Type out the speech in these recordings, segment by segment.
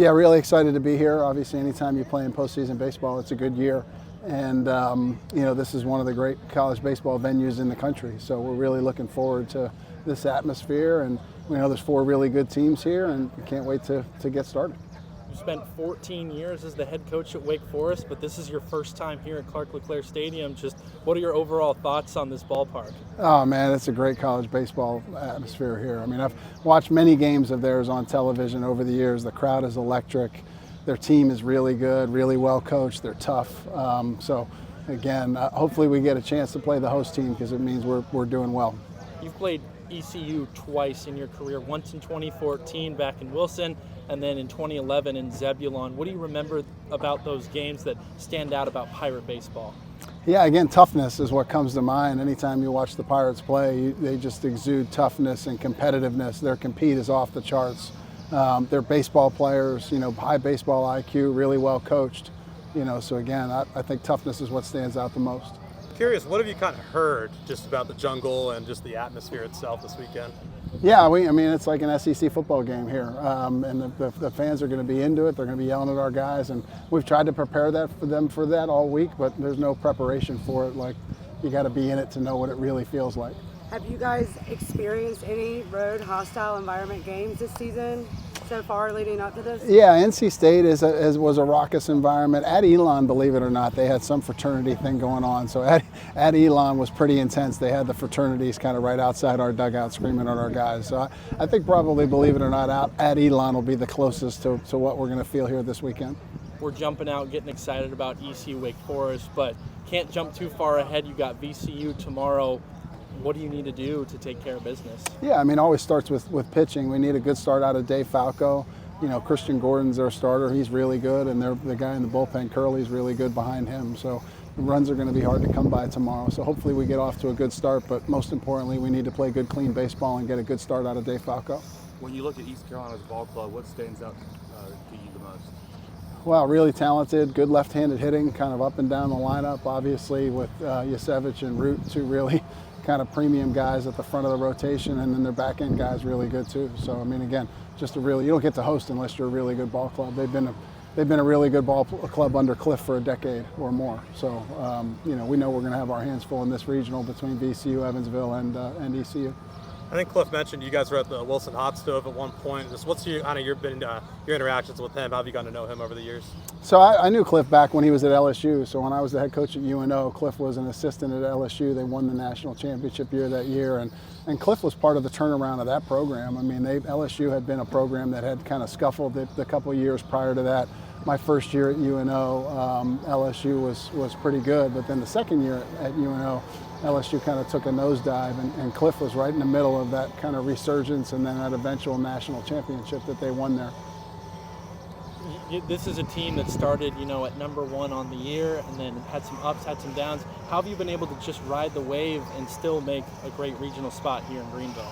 Yeah, really excited to be here. Obviously, anytime you play in postseason baseball, it's a good year. And, this is one of the great college baseball venues in the country. So we're really looking forward to this atmosphere. And we know there's 4 really good teams here, and we can't wait to get started. You spent 14 years as the head coach at Wake Forest, but this is your first time here at Clark LeClaire Stadium. Just what are your overall thoughts on this ballpark? Oh, man, it's a great college baseball atmosphere here. I mean, I've watched many games of theirs on television over the years. The crowd is electric. Their team is really good, really well coached. They're tough. Hopefully we get a chance to play the host team because it means we're doing well. You've played ECU twice in your career, once in 2014 back in Wilson, and then in 2011 in Zebulon. What do you remember about those games that stand out about Pirate baseball? Yeah, again, toughness is what comes to mind. Anytime you watch the Pirates play, they just exude toughness and competitiveness. Their compete is off the charts. They're baseball players, high baseball IQ, really well coached. So again, I think toughness is what stands out the most. Curious, what have you kind of heard just about the jungle and just the atmosphere itself this weekend? Yeah, it's like an SEC football game here, and the fans are going to be into it. They're going to be yelling at our guys, and we've tried to prepare them for that all week, but there's no preparation for it. Like, you got to be in it to know what it really feels like. Have you guys experienced any road hostile environment games this season so far leading up to this? Yeah, NC State was a raucous environment. At Elon, believe it or not, they had some fraternity thing going on. So at Elon was pretty intense. They had the fraternities kind of right outside our dugout screaming at our guys. So I think probably, believe it or not, out at Elon will be the closest to what we're going to feel here this weekend. We're jumping out, getting excited about ECU Wake Forest, but can't jump too far ahead. You got VCU tomorrow. What do you need to do to take care of business? Yeah, always starts with pitching. We need a good start out of Dave Falco. Christian Gordon's their starter. He's really good, and the guy in the bullpen, Curley's really good behind him. So the runs are going to be hard to come by tomorrow. So hopefully we get off to a good start, but most importantly, we need to play good, clean baseball and get a good start out of Dave Falco. When you look at East Carolina's ball club, what stands out to you the most? Well, really talented, good left-handed hitting, kind of up and down the lineup, obviously with Yasevich and Root, 2 really kind of premium guys at the front of the rotation, and then their back end guys really good too. So again, just you don't get to host unless you're a really good ball club. They've been a really good ball club under Cliff for a decade or more. So we know we're going to have our hands full in this regional between VCU, Evansville, and ECU. I think Cliff mentioned you guys were at the Wilson Hot Stove at one point. Just what's your interactions with him? How have you gotten to know him over the years? So I knew Cliff back when he was at LSU. So when I was the head coach at UNO, Cliff was an assistant at LSU. They won the national championship year that year, and Cliff was part of the turnaround of that program. LSU had been a program that had kind of scuffled the couple of years prior to that. My first year at UNO, LSU was pretty good, but then the second year at UNO, LSU kind of took a nosedive, and Cliff was right in the middle of that kind of resurgence and then that eventual national championship that they won there. This is a team that started, at #1 on the year and then had some ups, had some downs. How have you been able to just ride the wave and still make a great regional spot here in Greenville?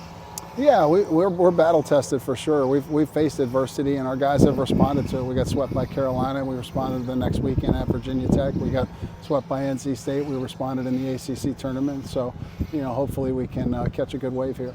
Yeah, we're battle tested for sure. We've faced adversity, and our guys have responded to it. We got swept by Carolina. We responded the next weekend at Virginia Tech. We got swept by NC State. We responded in the ACC tournament. So, hopefully we can catch a good wave here.